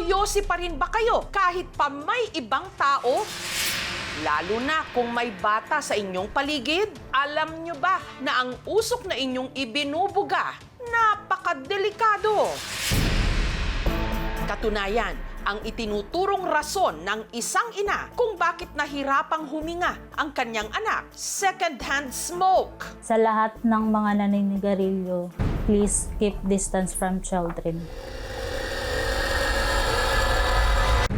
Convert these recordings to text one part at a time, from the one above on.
Nagyoyosi pa rin ba kayo kahit pa may ibang tao? Lalo na kung may bata sa inyong paligid? Alam nyo ba na ang usok na inyong ibinubuga, napakadelikado? Katunayan, ang itinuturong rason ng isang ina kung bakit nahirapang huminga ang kanyang anak, second-hand smoke. Sa lahat ng mga naninigarilyo, please keep distance from children.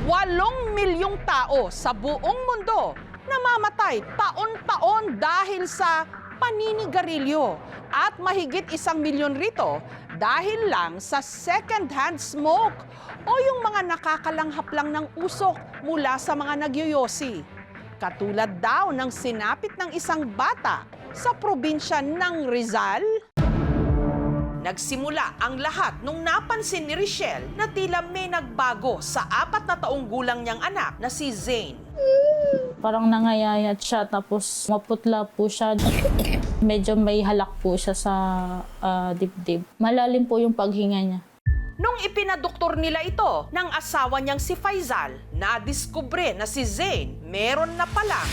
8 milyong tao sa buong mundo namamatay taon-taon dahil sa paninigarilyo at mahigit 1 milyon rito dahil lang sa second-hand smoke o yung mga nakakalanghap lang ng usok mula sa mga nagyoyosi. Katulad daw ng sinapit ng isang bata sa probinsya ng Rizal. Nagsimula ang lahat nung napansin ni Richelle na tila may nagbago sa 4 na taong gulang niyang anak na si Zane. Parang nangayayat siya tapos maputla po siya. Medyo may halak po siya sa dibdib. Malalim po yung paghinga niya. Nung ipinadoktor nila ito ng asawa niyang si Faisal, nadiskubre na si Zane meron na palang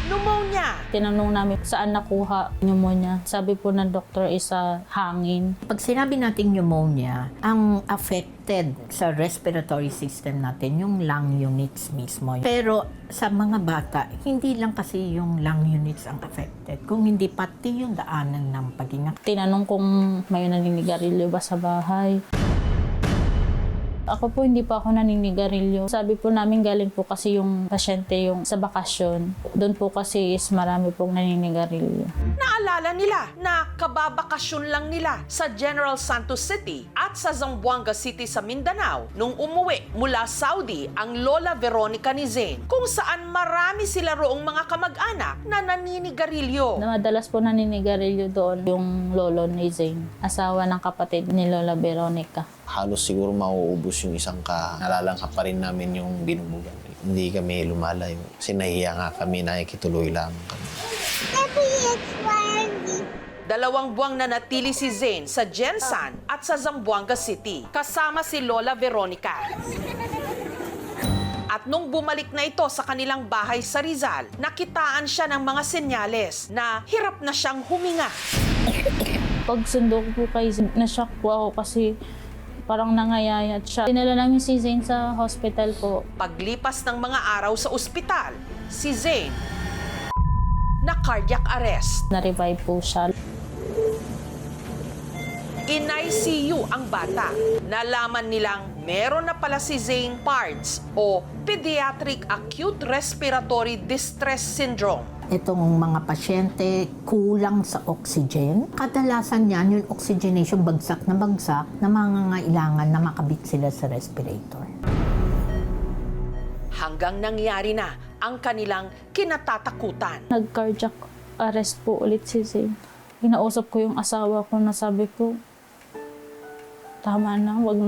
pneumonia. Tinanong namin saan nakuha pneumonia. Sabi po ng doktor is hangin. Pag sinabi natin pneumonia, ang affected sa respiratory system natin yung lung units mismo. Pero sa mga bata, hindi lang kasi yung lung units ang affected, kung hindi pati yung daanan ng paghinga. Tinanong kung may naninigarilyo ba sa bahay. Ako po hindi pa ako naninigarilyo. Sabi po namin galing po kasi yung pasyente yung sa bakasyon. Doon po kasi is marami pong naninigarilyo. Naalala nila na kababakasyon lang nila sa General Santos City at sa Zamboanga City sa Mindanao nung umuwi mula Saudi ang Lola Veronica ni Zane, kung saan marami sila roong mga kamag-anak na naninigarilyo. Madalas po naninigarilyo doon yung lolo ni Zane, asawa ng kapatid ni Lola Veronica. Halos siguro mauubos yung isang nalalanghap pa rin namin yung binubugan. Hindi kami lumalayo. Kasi nahiya nga kami, nakikituloy lang kami. 2 buwang nanatili si Zane sa Gensan at sa Zamboanga City, kasama si Lola Veronica. At nung bumalik na ito sa kanilang bahay sa Rizal, nakitaan siya ng mga senyales na hirap na siyang huminga. Pag sundo ko po kay Zane, na-shock po ako kasi parang nangayayat siya. Dinala namin si Zane sa hospital po. Paglipas ng mga araw sa ospital, si Zane na cardiac arrest. Na-revive po siya. In-ICU ang bata. Nalaman nilang meron na pala si Zane PARDS o Pediatric Acute Respiratory Distress Syndrome. Itong mga pasyente kulang sa oxygen. Kadalasan yan yung oxygenation bagsak na mangangailangan na makabit sila sa respirator. Hanggang nangyari na ang kanilang kinatatakutan. Nag-cardiac arrest po ulit si Zane. Ginausap ko yung asawa ko na sabi ko, tama na, wag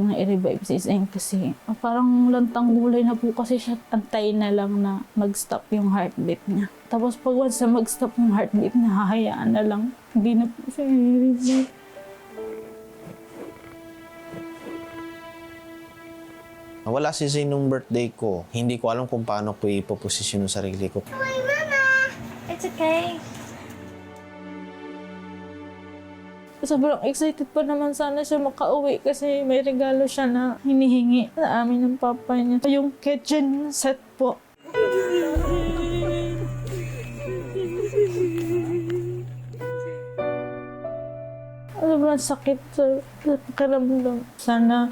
na i-revive si Zane kasi parang lantang gulay na po kasi siya. Antayin na lang na mag-stop yung heartbeat niya. Tapos pag once na mag-stop yung heartbeat niya, hahayaan na lang. Hindi na po siya i-revive. Wala si Zane nung birthday ko. Hindi ko alam kung paano ko ipoposisyon yung sarili ko. Hi, Mama! It's okay. Sobrang excited pa naman sana siya makauwi kasi may regalo siya na hinihingi sa amin ng papa niya. Yung kitchen set po. Sobrang sakit sa pakiramdam. Sana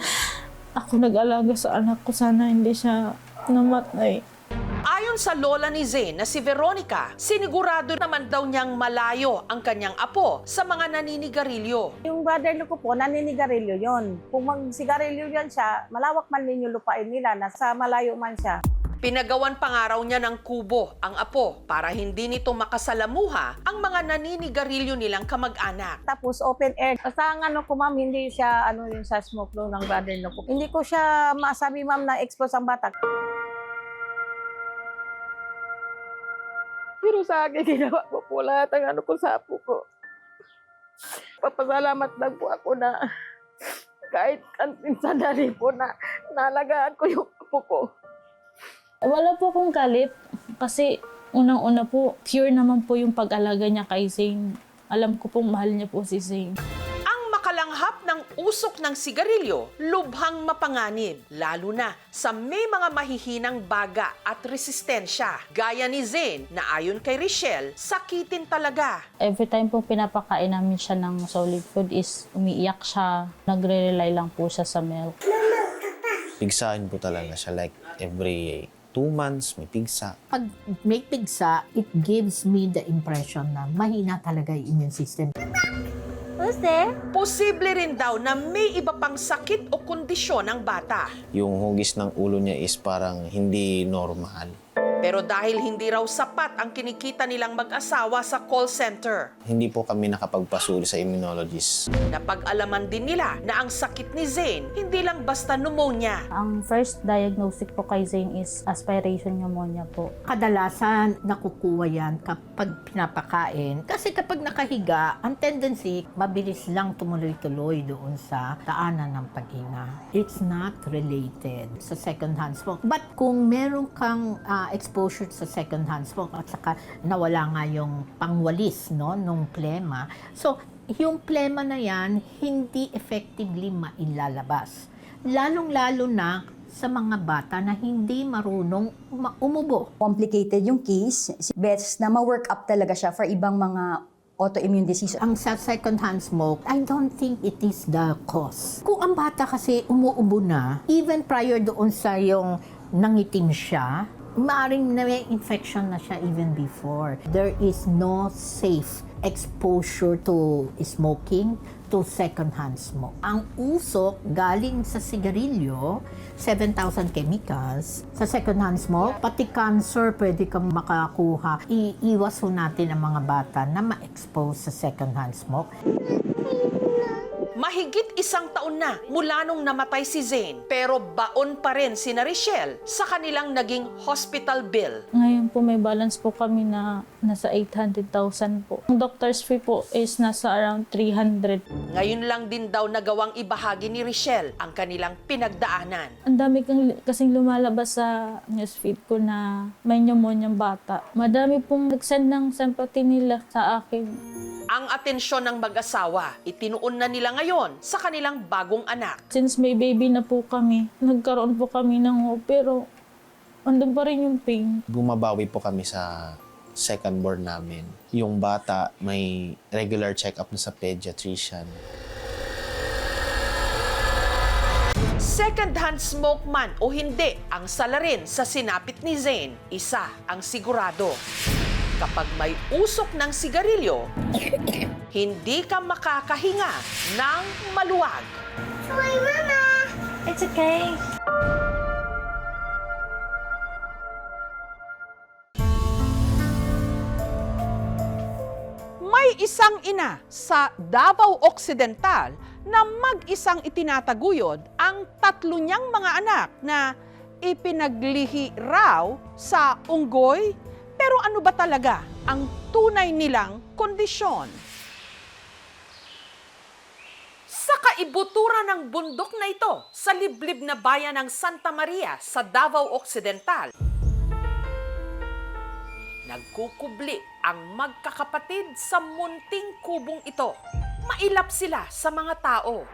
ako nag-alaga sa anak ko. Sana hindi siya namatay. Ayon sa lola ni Zane na si Veronica, sinigurado naman daw niyang malayo ang kanyang apo sa mga naninigarilyo. Yung brother ko po, naninigarilyo yon. Kung magsigarilyo yan siya, malawak man din yung lupain nila, nasa malayo man siya. Pinagawan pa nga raw niya ng kubo ang apo para hindi nito makasalamuha ang mga naninigarilyo nilang kamag-anak. Tapos open air. Basta ang ano ko ma'am, hindi siya yung sa smoke no, ng brother ko. Hindi ko siya masabi ma'am na expose ang bata. Pero sa akin, ginawa ko po lahat ang ano ko sa apo ko. Papasalamat lang po ako na kahit sandali po na Nalagaan ko yung apo ko. Wala po akong galit kasi unang-una po, pure naman po yung pag-alaga niya kay Zane. Alam ko pong mahal niya po si Zane. Ang makalanghap ng usok ng sigarilyo, lubhang mapanganib, lalo na sa may mga mahihinang baga at resistensya. Gaya ni Zane na ayon kay Richelle, sakitin talaga. Every time po pinapakain namin siya ng solid food is umiiyak siya. Nagre-rely lang po siya sa milk. Pigsahin po talaga siya. Like, every 2 months, may pigsa. Pag may pigsa, it gives me the impression na mahina talaga yung immune system. Who's there? Posible rin daw na may iba pang sakit o kondisyon ng bata. Yung hugis ng ulo niya is parang hindi normal. Pero dahil hindi raw sapat ang kinikita nilang mag-asawa sa call center, Hindi po kami nakapagpasuri sa immunologist. napag-alaman din nila na ang sakit ni Zane hindi lang basta pneumonia. Ang first diagnosis po kay Zane is aspiration pneumonia po. Kadalasan nakukuha yan kapag pinapakain. Kasi kapag nakahiga, ang tendency, mabilis lang tumuloy-tuloy doon sa daanan ng paghinga. It's not related sa second-hand smoke. But kung meron kang exposure sa second-hand smoke at saka nawala nga yung pangwalis no, nung plema, so yung plema na yan, hindi effectively mailalabas. Lalong-lalo na sa mga bata na hindi marunong umubo. Complicated yung case. Best na ma-work up talaga siya for ibang mga autoimmune disease. Ang sa second-hand smoke, I don't think it is the cause. Kung ang bata kasi umuubo na, even prior doon sa yung nangitim siya, maaaring na may infection na siya even before. There is no safe exposure to smoking, to second-hand smoke. Ang usok galing sa sigarilyo, 7,000 chemicals. Sa second-hand smoke, pati cancer pwede kang makakuha. Iiwas ho natin ang mga bata na ma-expose sa second-hand smoke. Mahigit 1 taon na mula nung namatay si Zane, pero baon pa rin sina Richelle sa kanilang naging hospital bill. Ngayon po may balance po kami na nasa 800,000 po. Ang doctor's fee po is nasa around 300. Ngayon lang din daw nagawang ibahagi ni Richelle ang kanilang pinagdaanan. Ang dami kasing lumalabas sa newsfeed ko na may pneumoniang bata. Madami pong nag-send ng sympathy nila sa akin. Ang atensyon ng mag-asawa, itinuon na nila ngayon sa kanilang bagong anak. Since may baby na po kami, nagkaroon po kami ng hope, pero andun pa rin yung pain. Bumabawi po kami sa second born namin. Yung bata may regular check-up na sa pediatrician. Second-hand smoke man o hindi ang salarin sa sinapit ni Zane, isa ang sigurado. Kapag may usok ng sigarilyo, hindi ka makakahinga ng maluwag. Hi, Mama! It's okay. May isang ina sa Davao Occidental na mag-isang itinataguyod ang 3 niyang mga anak na ipinaglihi raw sa unggoy. Pero ano ba talaga ang tunay nilang kondisyon? Sa kaibuturan ng bundok na ito, sa liblib na bayan ng Santa Maria sa Davao Occidental, nagkukubli ang magkakapatid sa munting kubong ito. Mailap sila sa mga tao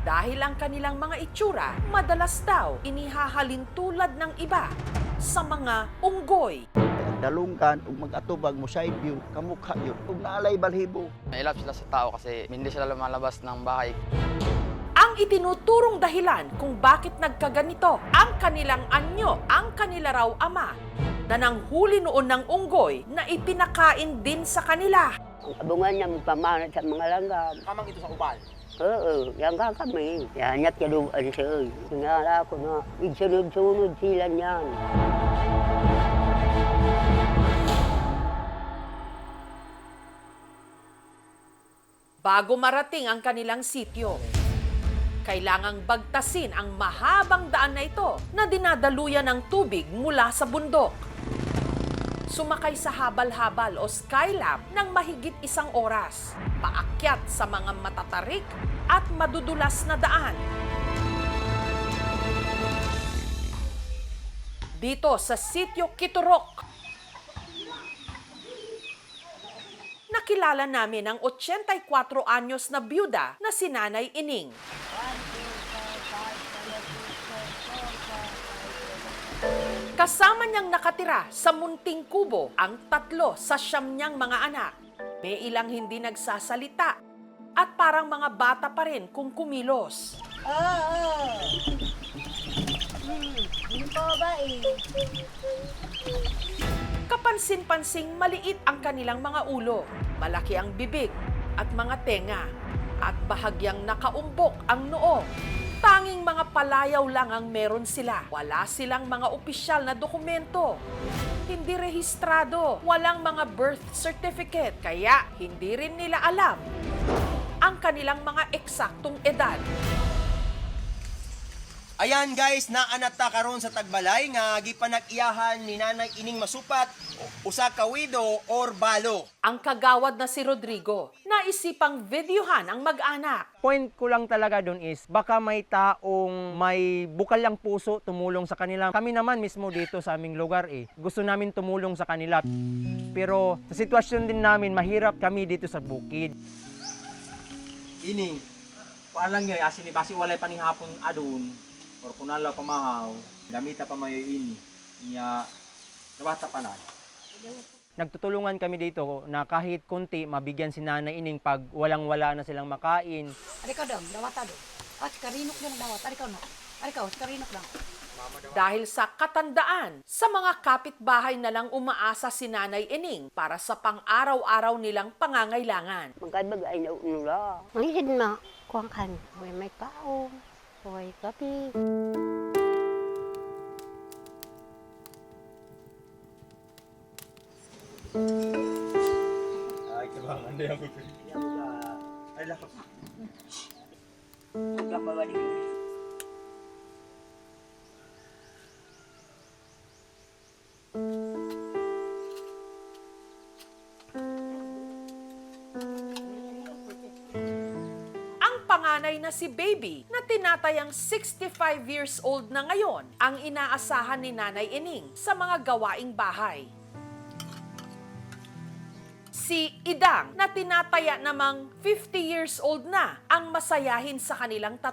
dahil ang kanilang mga itsura madalas daw inihahalin tulad ng iba sa mga unggoy. Dalunggan ug mag-atubag mo side view kamukha yun ug naalay balhibo. Nailap sila sa tao kasi hindi sila lumalabas ng bahay. Ang itinuturong dahilan kung bakit nagkaganito ang kanilang anyo, ang kanila raw ama, na nanghuli noon ng unggoy na ipinakain din sa kanila. Abungan niya magpamanat sa mga langgam. Kamang ito sa ubal. Oo, yan ka kami. Yanat ka doon siya. Tingala ko na, igsunod-sunod sila niyan. Bago marating ang kanilang sityo, kailangang bagtasin ang mahabang daan na ito na dinadaluyan ng tubig mula sa bundok. Sumakay sa habal-habal o skylab ng mahigit 1 oras, paakyat sa mga matatarik at madudulas na daan. dito sa Sitio Kiturok. Nakilala namin ang 84 anyos na byuda na si Nanay Ining. Kasama niyang nakatira sa munting kubo ang 3 sa 9 niyang mga anak. May ilang hindi nagsasalita at parang mga bata pa rin kung kumilos. Kapansin-pansing maliit ang kanilang mga ulo, malaki ang bibig at mga tenga, at bahagyang nakaumbok ang noo. Tanging mga palayaw lang ang meron sila. Wala silang mga opisyal na dokumento. Hindi rehistrado, walang mga birth certificate, kaya hindi rin nila alam ang kanilang mga eksaktong edad. Ayan guys, naanat ta karon sa Tagbalay nga gipanag-iyahan ni Nanay Ining Masupat, usa ka widow or balo. Ang kagawad na si Rodrigo, naisipang videohan ang mag-anak. Point ko lang talaga doon is baka may taong may bukal lang puso tumulong sa kanila. Kami naman mismo dito sa aming lugar gusto namin tumulong sa kanila. Pero sa sitwasyon din namin, mahirap kami dito sa bukid. Ining, paalang nga asin basi walay pa ni hapon adun. Or kunala pamahaw, gamita pa mayo ini. Niya nawata pa na. Nagtutulungan kami dito na kahit kunti mabigyan si Nanay Ining pag walang-wala na silang makain. Arikaw dong, dawata dong. Karinok lang dawat. Arikaw no. Arikaw, karinok lang. Dahil sa katandaan, sa mga kapitbahay na lang umaasa si Nanay Ining para sa pang-araw-araw nilang pangangailangan. Magkabagay na unula. Mangihid na, kuwang kan, may tao. Hoy, kapi. Ay, kabangan na yung pipili. Ay, lakot. Magkabagay na. Panganay na si Baby na tinatayang 65 years old na ngayon ang inaasahan ni Nanay Ining sa mga gawaing bahay. Si Idang na tinataya namang 50 years old na ang masayahin sa kanilang 3.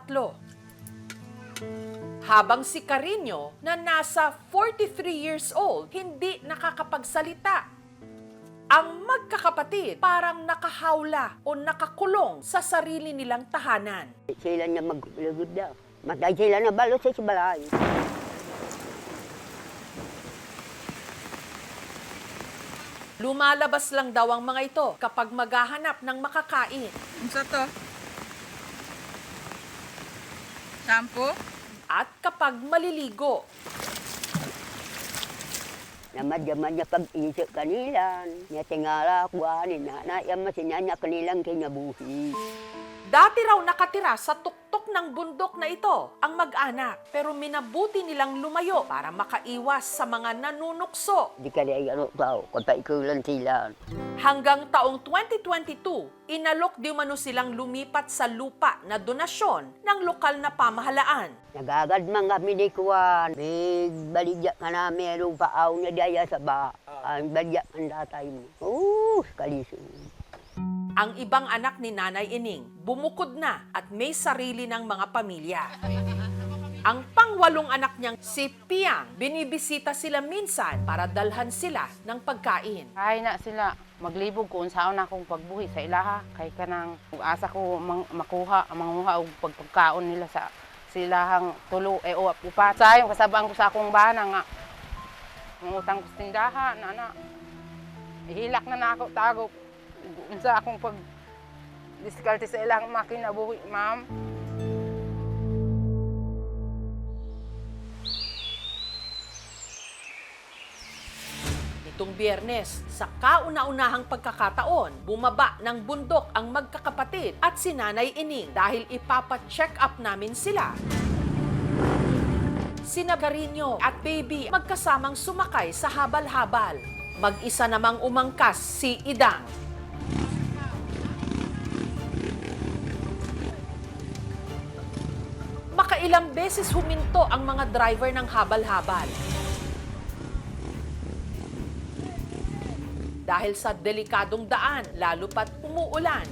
Habang si Carino na nasa 43 years old hindi nakakapagsalita. Ang magkakapatid parang nakahawla o nakakulong sa sarili nilang tahanan. Sila na maglugod daw. Matay sila na balo sa balay. Lumalabas lang daw ang mga ito kapag maghahanap ng makakain. Unsa to? Shampoo? At kapag maliligo. Namadya-madya pag-isip kanilan. Nya tingala kuhanin na yan masinanya kanilang kinabuhi. Dati raw nakatira sa tuktok ng bundok na ito ang mag-anak. Pero minabuti nilang lumayo para makaiwas sa mga nanunukso. Di ka rin tao, kapaikulan sila. Hanggang taong 2022, inalok di umano silang lumipat sa lupa na donasyon ng lokal na pamahalaan. Nagagad man kami ni Kuwan. May baligya ka na meron paaw na daya sa ba. Ang baligya ang datay mo. Kaliso. Ang ibang anak ni Nanay Ining, bumukod na at may sarili ng mga pamilya. Ang pang-8 anak niyang si Piang, binibisita sila minsan para dalhan sila ng pagkain. Ay na sila, maglibog kung saan akong pagbuhi sa ilaha. Kay kanang asa ko manguha og pagkaon nila sa silahang tulo o upat. Sayong kasabang ko sa akong bana nga. Mangutang ko sa tindahan, ana. Ihilak na ako tago. Sa akong pag-diskarte sa ilang makinabuhi, ma'am. Nitong Biyernes, sa kauna-unahang pagkakataon, bumaba ng bundok ang magkakapatid at si Nanay Ining dahil ipapa-check up namin sila. Sina Carino at Baby magkasamang sumakay sa habal-habal. Mag-isa namang umangkas si Idang. Makailang beses huminto ang mga driver ng habal-habal. dahil sa delikadong daan lalo pat umuulan.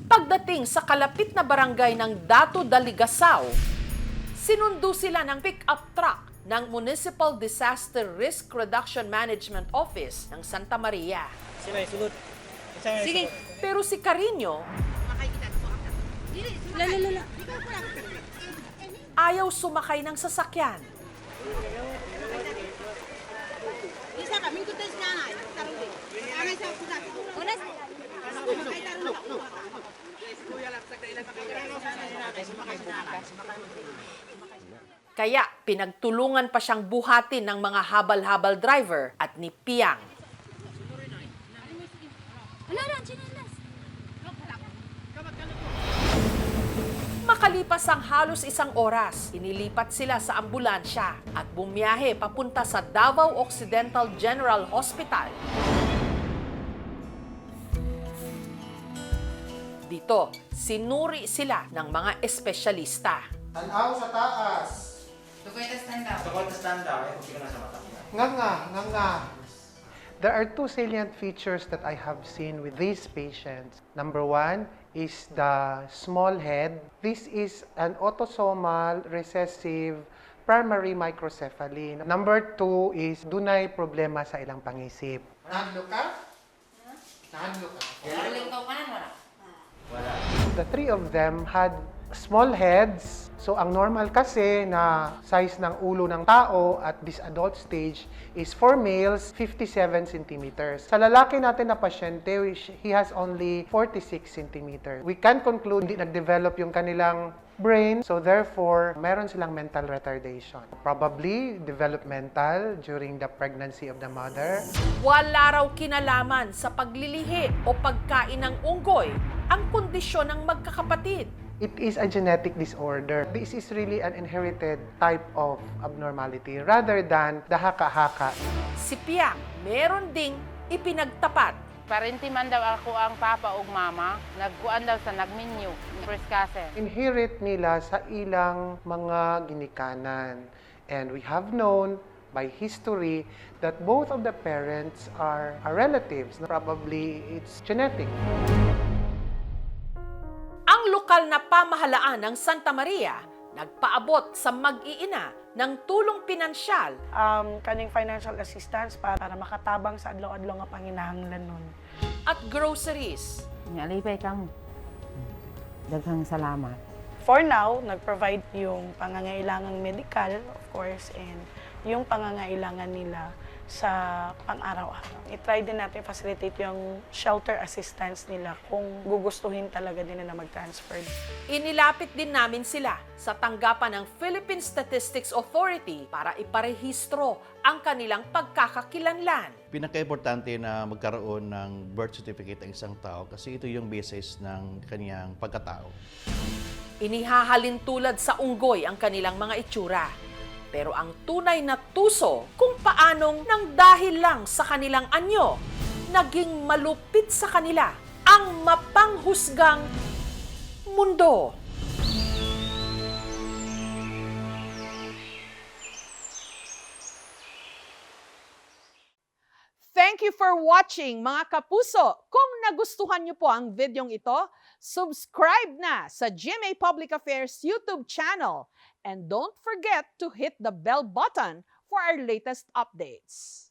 Pagdating sa kalapit na barangay ng Dato Daligasao, sinundo sila ng pick-up truck ng Municipal Disaster Risk Reduction Management Office ng Santa Maria. Sige. Pero si Carino, ayaw sumakay ng sasakyan. Kaya pinagtulungan pa siyang buhatin ng mga habal-habal driver at ni Piang. Makalipas ang halos isang oras, inilipat sila sa ambulansya at bumiyahe papunta sa Davao Occidental General Hospital. Dito, sinuri sila ng mga espesyalista. Tanaw sa taas. Nga. There are two salient features that I have seen with these patients. Number one is the small head. This is an autosomal recessive primary microcephaly. Number two is dunay problema sa ilang pangisip. Nahadlo ka? The three of them had small heads. So, ang normal kasi na size ng ulo ng tao at this adult stage is for males, 57 centimeters. Sa lalaki natin na pasyente, he has only 46 centimeters. We can conclude hindi nag-develop yung kanilang brain, so therefore, meron silang mental retardation. Probably developmental during the pregnancy of the mother. Wala raw kinalaman sa paglilihi o pagkain ng unggoy ang kondisyon ng magkakapatid. It is a genetic disorder. This is really an inherited type of abnormality rather than the haka-haka. Si Piang, meron ding ipinagtapat. Parenti man daw ako ang papa o mama, nagkuan daw sa nagminyo, breast cancer. Inherit nila sa ilang mga ginikanan. And we have known by history that both of the parents are relatives. Probably it's genetic. Ang lokal na pamahalaan ng Santa Maria nagpaabot sa mag-iina ng tulong pinansyal. Kaning financial assistance para makatabang sa adlaw-adlaw nga panginahanglan nun. At groceries. Alipay kang daghang salamat. For now, nag-provide yung pangangailangang medical, of course, and yung pangangailangan nila sa pang-araw-araw. I-try din natin facilitate yung shelter assistance nila kung gugustuhin talaga din na mag-transfer. Inilapit din namin sila sa tanggapan ng Philippine Statistics Authority para iparehistro ang kanilang pagkakakilanlan. Pinaka-importante na magkaroon ng birth certificate ang isang tao kasi ito yung basis ng kaniyang pagkatao. Inihahalin tulad sa unggoy ang kanilang mga itsura. Pero ang tunay na tuso kung paanong nang dahil lang sa kanilang anyo, naging malupit sa kanila ang mapanghusgang mundo. Thank you for watching, mga kapuso. Kung nagustuhan niyo po ang videong ito, subscribe na sa GMA Public Affairs YouTube channel. And don't forget to hit the bell button for our latest updates.